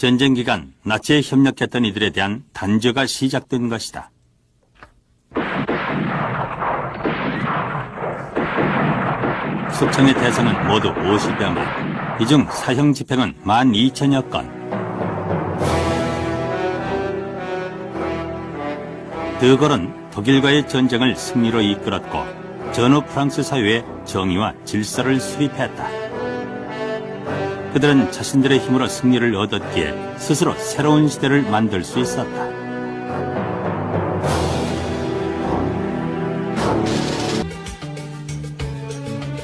전쟁 기간 나치에 협력했던 이들에 대한 단죄가 시작된 것이다. 숙청의 대상은 모두 50여 명, 이 중 사형 집행은 12,000여 건. 드골은 독일과의 전쟁을 승리로 이끌었고 전후 프랑스 사회에 정의와 질서를 수립했다. 그들은 자신들의 힘으로 승리를 얻었기에 스스로 새로운 시대를 만들 수 있었다.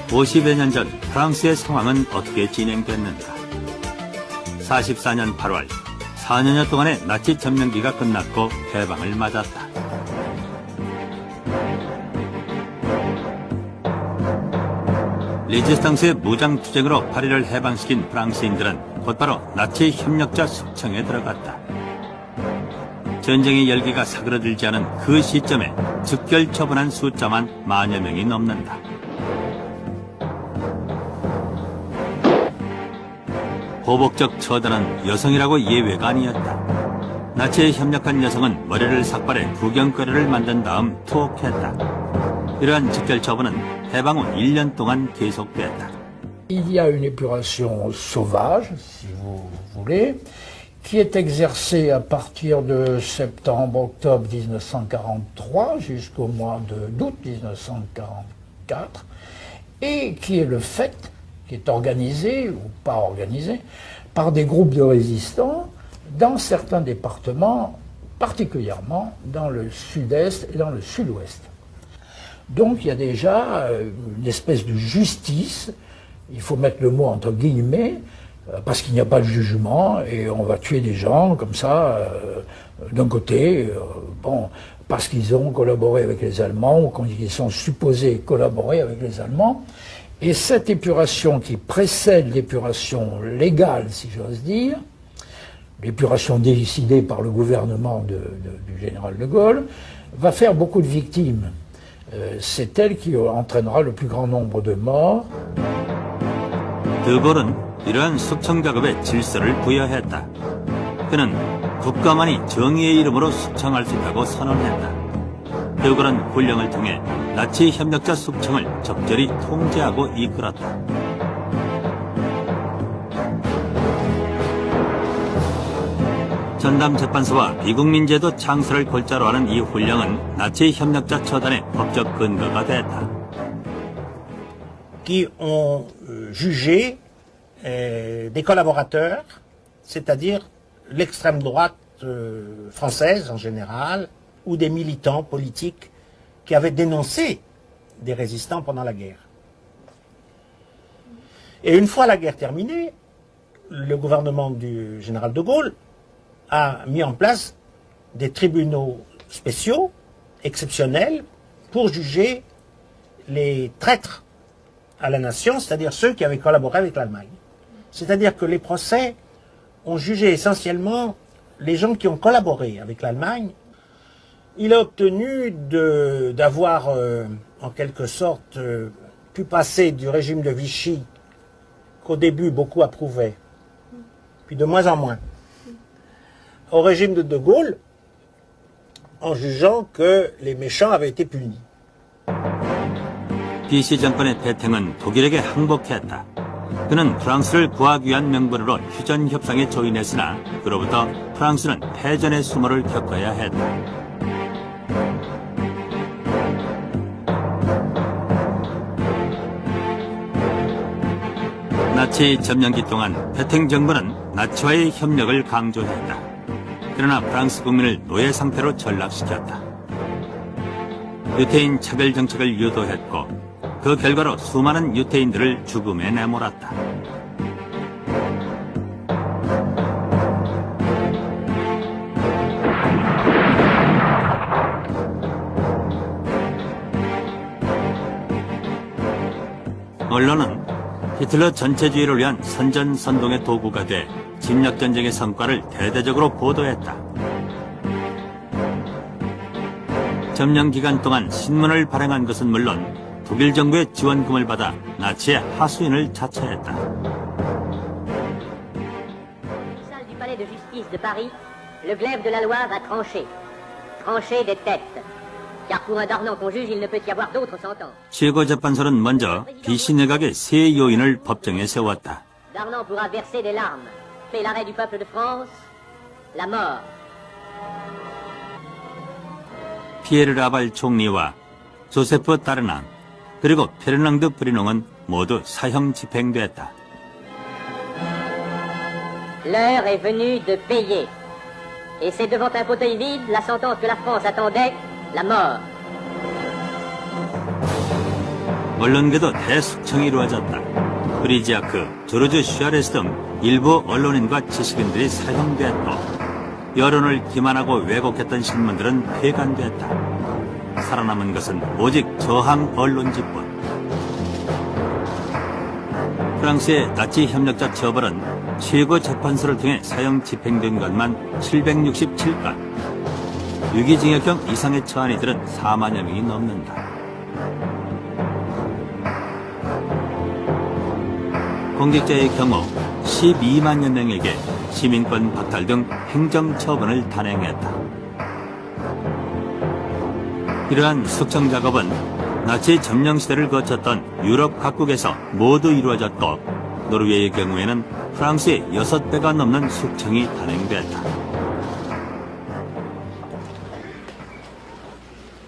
(50여 년) 전 프랑스의 상황은 어떻게 진행됐는가? 44년 8월, 4년여 동안의 나치 점령기가 끝났고 해방을 맞았다. 레지스탕스의 무장투쟁으로 파리를 해방시킨 프랑스인들은 곧바로 나치 협력자 숙청에 들어갔다. 전쟁의 열기가 사그러들지 않은 그 시점에 즉결 처분한 숫자만 10,000여 명이 넘는다. 보복적 처단은 여성이라고 예외가 아니었다. 나치에 협력한 여성은 머리를 삭발해 구경거리를 만든 다음 투옥했다. 이러한 즉결 처분은 해방 후 1년 동안 계속됐다. Il y a une épuration sauvage, si vous voulez, qui est exercée à partir de septembre-octobre 1943 jusqu'au mois d'août 1944, et qui est le fait, qui est organisé ou pas organisé, par des groupes de résistants dans certains départements, particulièrement dans le sud-est et dans le sud-ouest. Donc il y a déjà une espèce de justice, il faut mettre le mot entre guillemets, parce qu'il n'y a pas de jugement et on va tuer des gens comme ça, d'un côté, bon, parce qu'ils ont collaboré avec les Allemands ou qu'ils sont supposés collaborer avec les Allemands. Et cette épuration qui précède l'épuration légale, si j'ose dire, l'épuration décidée par le gouvernement du général de Gaulle, va faire beaucoup de victimes. C'est elle qui entraînera le plus grand nombre de morts. 드골은 이러한 숙청 작업에 질서를 부여했다. 그는 국가만이 정의의 이름으로 숙청할 수 있다고 선언했다. 드골은 훈령을 통해 나치 협력자 숙청을 적절히 통제하고 이끌었다. 전담재판소와 비국민제도 창설을 골자로 하는 이 훈령은 나치 협력자 처단의 법적 근거가 됐다. Qui ont jugé des collaborateurs, c'est-à-dire l'extrême droite française en général, ou des militants politiques qui avaient dénoncé des résistants pendant la guerre. Et une fois la guerre terminée, le gouvernement du général de Gaulle a mis en place des tribunaux spéciaux, exceptionnels, pour juger les traîtres à la nation, c'est-à-dire ceux qui avaient collaboré avec l'Allemagne. C'est-à-dire que les procès ont jugé essentiellement les gens qui ont collaboré avec l'Allemagne. Il a obtenu d'avoir, en quelque sorte, pu passer du régime de Vichy, qu'au début beaucoup approuvaient, puis de moins en moins, au régime de Gaulle, en jugeant que les méchants avaient été punis. 비시 정권의 대통령은 독일에게 항복했다. 그는 프랑스를 구하기 위한 명분으로 휴전 협상에 조인했으나 그로부터 프랑스는 패전의 수모를 겪어야 했다. 나치 점령기 동안 페탱 정부는 나치와의 협력을 강조했다. 그러나 프랑스 국민을 노예 상태로 전락시켰다. 유태인 차별 정책을 유도했고 그 결과로 수많은 유태인들을 죽음에 내몰았다. 언론은 히틀러 전체주의를 위한 선전선동의 도구가 돼 침략전쟁의 성과를 대대적으로 보도했다. 점령 기간 동안 신문을 발행한 것은 물론 독일 정부의 지원금을 받아 나치의 하수인을 자처했다. palais de justice de Paris, le glaive de la loi va trancher. Trancher des têtes. Car pour un Darnan qu'on juge, il ne peut y avoir d'autres sentences. 최고재판소는 먼저 비시 내각의 세 요인을 법정에 세웠다. Darnan pourra verser des larmes. Mais l'arrêt du peuple de France, la mort. 피에르 라발 총리와 조세프 따르낭 그리고 페르낭드 브리농은 모두 사형 집행됐다. L'heure est venue de payer. Et c'est devant un fauteuil vide la sentence que la France attendait, la mort. 언론계도 대숙청이 이루어졌다. 프리지아크, 조르주 슈아레스 등 일부 언론인과 지식인들이 사형됐고 여론을 기만하고 왜곡했던 신문들은 폐간됐다. 살아남은 것은 오직 저항 언론지뿐. 프랑스의 나치 협력자 처벌은 최고재판소를 통해 사형 집행된 것만 767건, 유기징역형 이상의 처한 이들은 4만여 명이 넘는다. 공직자의 경우 12만여 명에게 시민권 박탈 등 행정처분을 단행했다. 이러한 숙청 작업은 나치 점령 시대를 거쳤던 유럽 각국에서 모두 이루어졌고 노르웨이의 경우에는 프랑스의 6배가 넘는 숙청이 단행됐다.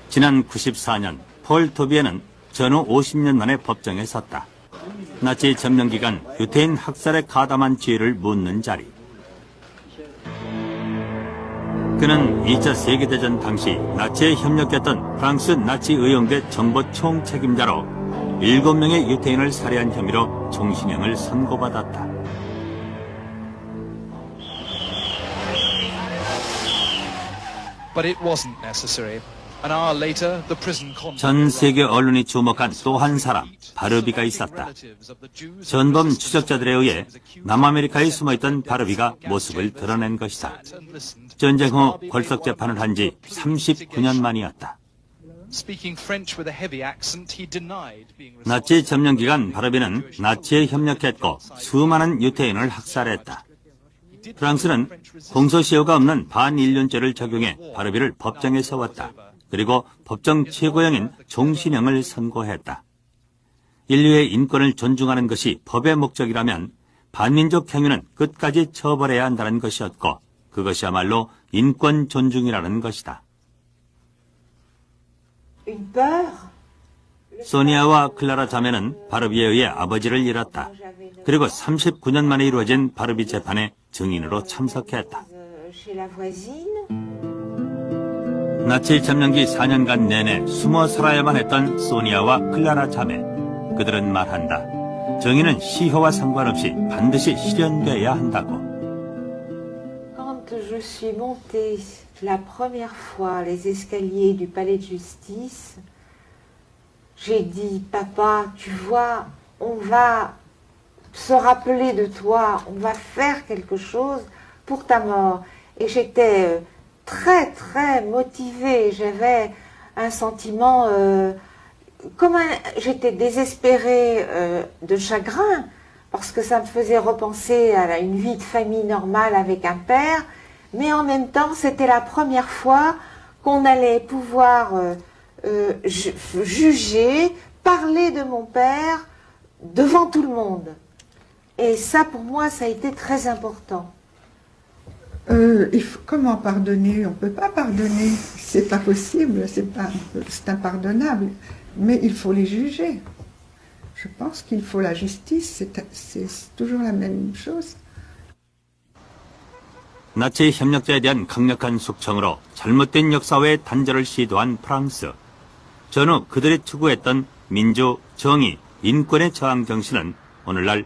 지난 94년 폴 토비에는 전후 50년 만에 법정에 섰다. 나치 점령 기간 유태인 학살에 가담한 죄를 묻는 자리. 그는 2차 세계대전 당시 나치에 협력했던 프랑스 나치 의용대 정보 총책임자로 7명의 유태인을 살해한 혐의로 종신형을 선고받았다. But it wasn't necessary. An hour later, the prison 전 세계 언론이 주목한 또 한 사람, 바르비가 있었다. 전범 추적자들에 의해 남아메리카에 숨어있던 바르비가 모습을 드러낸 것이다. 전쟁 후 걸석 재판을 한 지 39년 만이었다. 나치 점령 기간 바르비는 나치에 협력했고 수많은 유태인을 학살했다. 프랑스는 공소시효가 없는 반인륜죄를 적용해 바르비를 법정에 세웠다. 그리고 법정 최고형인 종신형을 선고했다. 인류의 인권을 존중하는 것이 법의 목적이라면 반민족 행위는 끝까지 처벌해야 한다는 것이었고 그것이야말로 인권 존중이라는 것이다. 소니아와 클라라 자매는 바르비에 의해 아버지를 잃었다. 그리고 39년 만에 이루어진 바르비 재판에 증인으로 참석했다. 나치 점령기 4년간 내내 숨어 살아야만 했던 소니아와 클라라 자매. 그들은 말한다. 정의는 시효와 상관없이 반드시 실현돼야 한다고. Quand je suis montée la première fois les escaliers du palais de justice, j'ai dit, papa, tu vois, on va se rappeler de toi, on va faire quelque chose pour ta mort. Et j'étais très, très motivée, j'avais un sentiment, j'étais désespérée de chagrin, parce que ça me faisait repenser à une vie de famille normale avec un père, mais en même temps, c'était la première fois qu'on allait pouvoir juger, parler de mon père devant tout le monde. Et ça, pour moi, ça a été très important. Comment pardonner? On ne peut pas pardonner, c'est pas possible, c'est impardonnable. Mais il faut les juger. Je pense qu'il faut la justice, c'est toujours la même chose. 나치 협력자에 대한 강력한 숙청으로 잘못된 역사와의 단절을 시도한 프랑스. 전후 그들이 추구했던 민주, 정의, 인권의 저항 정신은 오늘날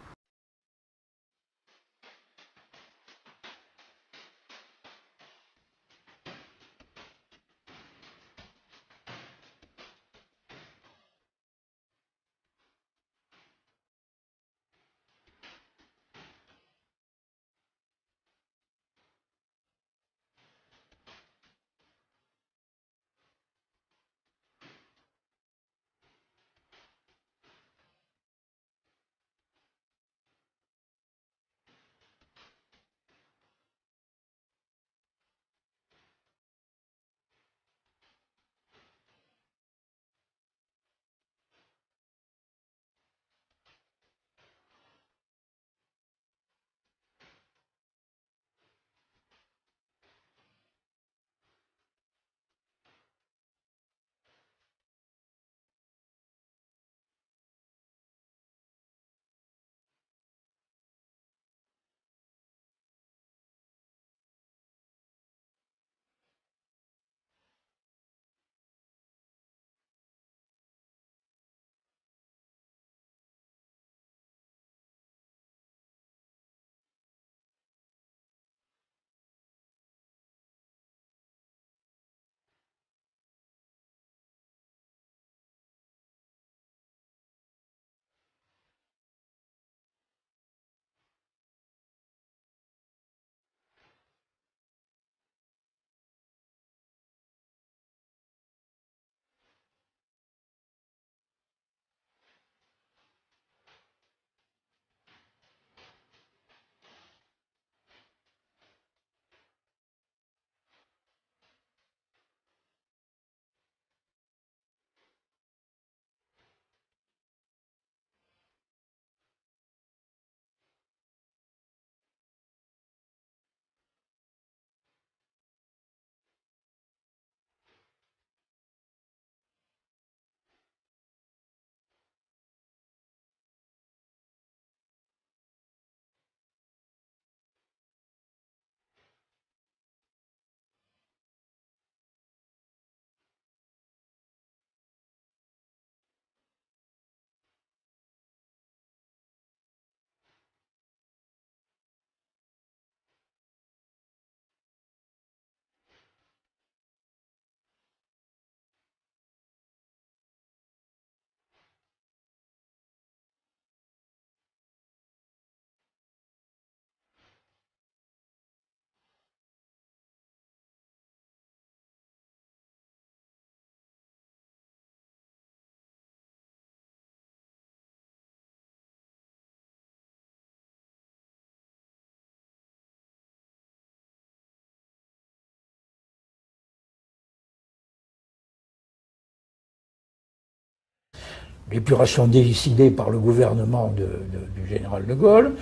l'épuration décidée par le gouvernement du général de Gaulle,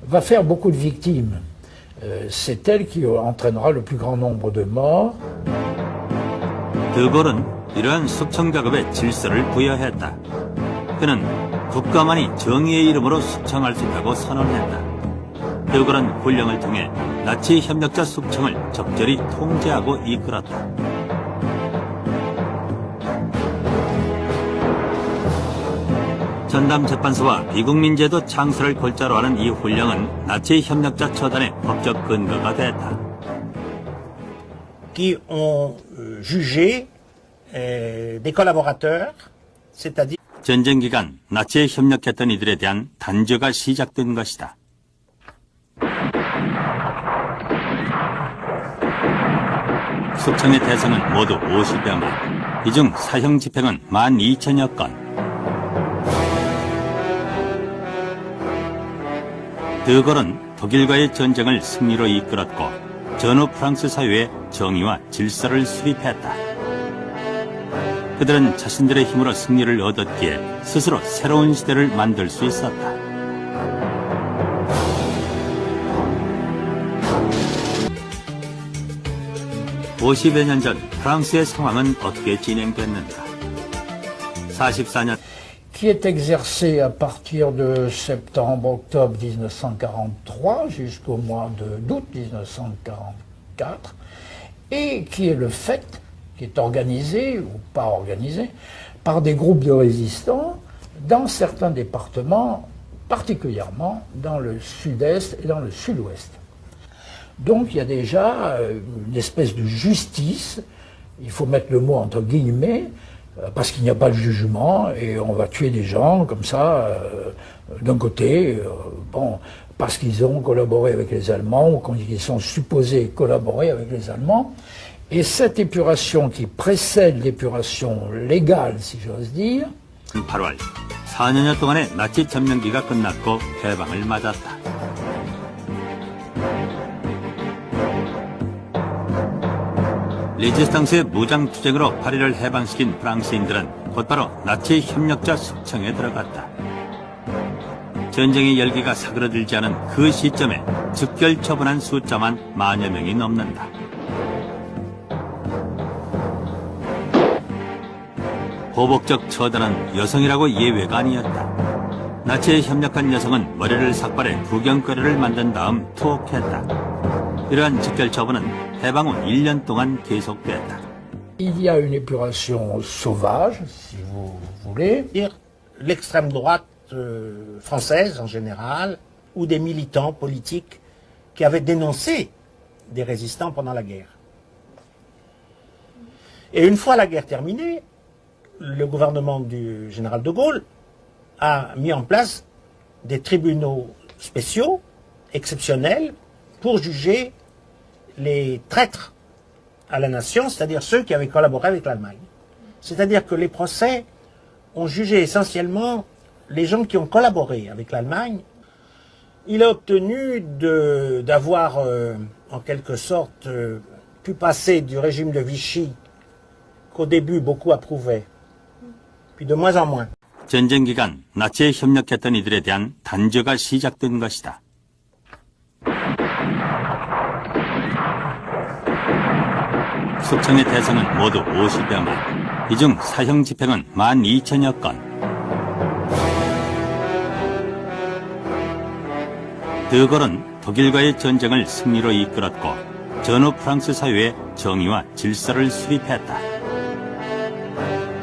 va faire beaucoup de victimes. C'est elle qui entraînera le plus grand nombre de morts. 드골은 이러한 숙청 작업에 질서를 부여했다. 그는 국가만이 정의의 이름으로 숙청할 수 있다고 선언했다. 드골은 군령을 통해 나치 협력자 숙청을 적절히 통제하고 이끌었다. 전담재판소와 비국민제도 창설을 골자로 하는 이 훈령은 나치 협력자 처단의 법적 근거가 됐다. qui ont jugé des collaborateurs, c'est-à-dire 전쟁 기간 나치에 협력했던 이들에 대한 단죄가 시작된 것이다. 숙청의 대상은 모두 50여 명, 이 중 사형 집행은 12,000여 건. 드골은 독일과의 전쟁을 승리로 이끌었고 전후 프랑스 사회의 정의와 질서를 수립했다. 그들은 자신들의 힘으로 승리를 얻었기에 스스로 새로운 시대를 만들 수 있었다. (50여 년) 전 프랑스의 상황은 어떻게 진행됐는가? 44년 qui est exercé à partir de septembre-octobre 1943 jusqu'au mois d'août 1944, et qui est le fait, qui est organisé ou pas organisé, par des groupes de résistants dans certains départements, particulièrement dans le sud-est et dans le sud-ouest. Donc il y a déjà une espèce de justice, il faut mettre le mot entre guillemets, parce qu'il n'y a pas de jugement et on va tuer des gens comme ça, d'un côté, bon, parce qu'ils ont collaboré avec les Allemands ou qu'ils sont supposés collaborer avec les Allemands. Et cette épuration qui précède l'épuration légale, si j'ose dire, 8월 4년여 동안의 나치 점령기가 끝났고 해방을 맞았다. 레지스탕스의 무장투쟁으로 파리를 해방시킨 프랑스인들은 곧바로 나치 협력자 숙청에 들어갔다. 전쟁의 열기가 사그러들지 않은 그 시점에 즉결 처분한 숫자만 10,000여 명이 넘는다. 보복적 처단은 여성이라고 예외가 아니었다. 나치에 협력한 여성은 머리를 삭발해 구경거리를 만든 다음 투옥했다. 이러한 즉결 처분은 해방 후 1년 동안 계속됐다. il y a une épuration sauvage, si vous voulez. l'extrême droite française en général, ou des militants politiques qui avaient dénoncé des résistants pendant la guerre. Et une fois la guerre terminée, le gouvernement du général de Gaulle a mis en place des tribunaux spéciaux, exceptionnels, pour juger les traîtres à la nation, c'est-à-dire ceux qui avaient collaboré avec l'Allemagne. C'est-à-dire que les procès ont jugé essentiellement les gens qui ont collaboré avec l'Allemagne. Il a obtenu d'avoir, en quelque sorte, pu passer du régime de Vichy, qu'au début beaucoup approuvaient, puis de moins en moins. 전쟁 기간 나치에 협력했던 이들에 대한 단죄가 시작된 것이다. 숙청의 대상은 모두 50여 명, 이 중 사형 집행은 12,000여 건. 드골은 독일과의 전쟁을 승리로 이끌었고 전후 프랑스 사회의 정의와 질서를 수립했다.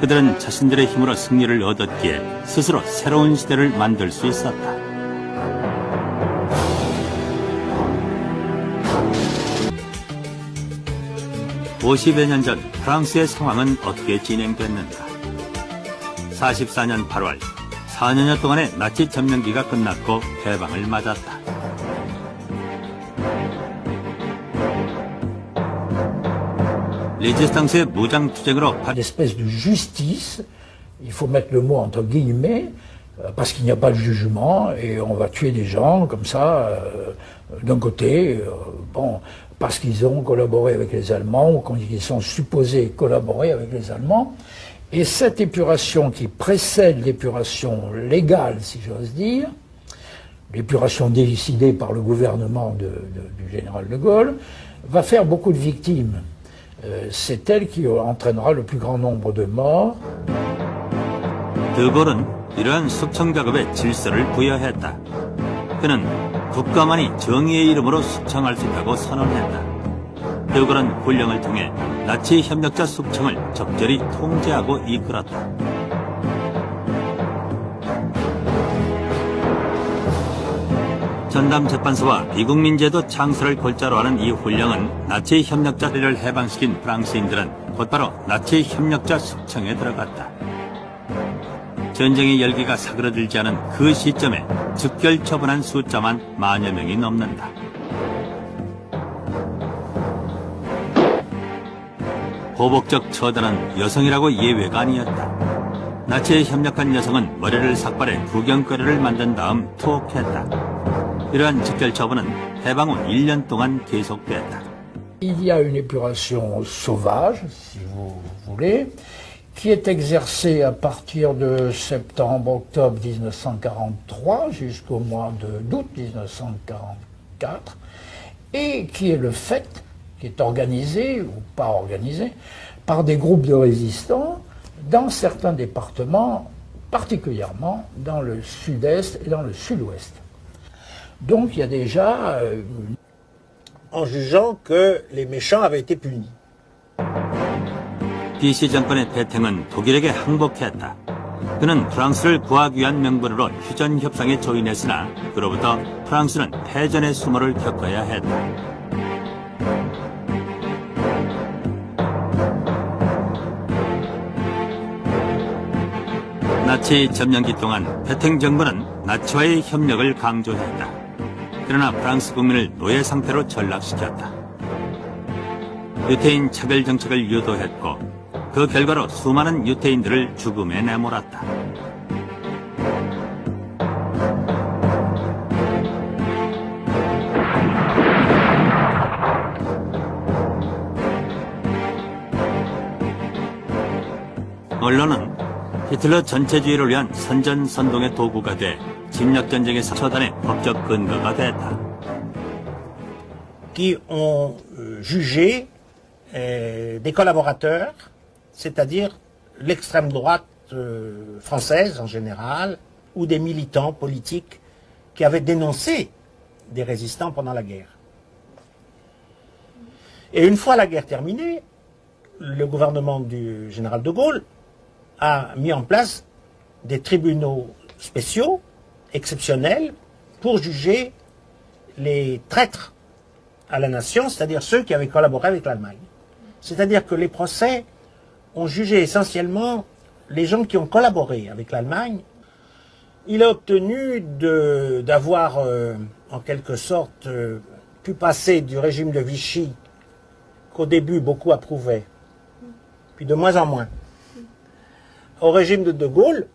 그들은 자신들의 힘으로 승리를 얻었기에 스스로 새로운 시대를 만들 수 있었다. (50여 년) 전 프랑스의 상황은 어떻게 진행됐는가? 44년 8월 4년여 동안의 나치 점령기가 끝났고 해방을 맞았다. 레지스탕스의 무장투쟁으로 une espèce de justice, il faut mettre le mot entre guillemets, parce qu'il n'y a pas de jugement et on va tuer des gens comme ça, d'un côté, bon, parce qu'ils ont collaboré avec les Allemands ou qu'ils sont supposés collaborer avec les Allemands. Et cette épuration qui précède l'épuration légale, si j'ose dire, l'épuration décidée par le gouvernement du général de Gaulle, va faire beaucoup de victimes. C'est elle qui entraînera le plus grand nombre de morts. De Gaulle은 이러한 숙청 작업에 질서를 부여했다. 그는 국가만이 정의의 이름으로 숙청할 수 있다고 선언했다. De Gaulle은 군령을 통해 나치 협력자 숙청을 적절히 통제하고 이끌었다. 전담재판소와 비국민제도 창설을 골자로 하는 이 훈령은 나치 협력자들을 해방시킨 프랑스인들은 곧바로 나치 협력자 숙청에 들어갔다. 전쟁의 열기가 사그러들지 않은 그 시점에 즉결 처분한 숫자만 10,000여 명이 넘는다. 보복적 처단은 여성이라고 예외가 아니었다. 나치에 협력한 여성은 머리를 삭발해 구경거리를 만든 다음 투옥했다. 이러한 즉결 처분은 해방 후 1년 동안 계속됐다. Il y a une épuration sauvage, si vous voulez, qui est exercée à partir de septembre-octobre 1943 jusqu'au mois d'août 1944, et qui est le fait, qui est organisé ou pas organisé, par des groupes de résistants dans certains départements, particulièrement dans le sud-est et dans le sud-ouest. Donc il y a déjà... en jugeant que les méchants avaient été punis. DC 정권의 패탱은 독일에게 항복했다. 그는 프랑스를 구하기 위한 명분으로 휴전 협상에 조인했으나 그로부터 프랑스는 패전의 수모를 겪어야 했다. 나치 점령기 동안 패탱 정부는 나치와의 협력을 강조했다. 그러나 프랑스 국민을 노예 상태로 전락시켰다. 유태인 차별 정책을 유도했고 그 결과로 수많은 유태인들을 죽음에 내몰았다. 언론은 히틀러 전체주의를 위한 선전선동의 도구가 돼 침략전쟁에서 처단의 법적 근거가 됐다. Qui ont jugé des collaborateurs, c'est-à-dire l'extrême droite française en général, ou des militants politiques qui avaient dénoncé des résistants pendant la guerre. Et une fois la guerre terminée, le gouvernement du général de Gaulle a mis en place des tribunaux spéciaux, exceptionnels, pour juger les traîtres à la nation, c'est-à-dire ceux qui avaient collaboré avec l'Allemagne. C'est-à-dire que les procès ont jugé essentiellement les gens qui ont collaboré avec l'Allemagne. Il a obtenu d'avoir, en quelque sorte, pu passer du régime de Vichy, qu'au début beaucoup approuvaient, puis de moins en moins, au régime de De Gaulle,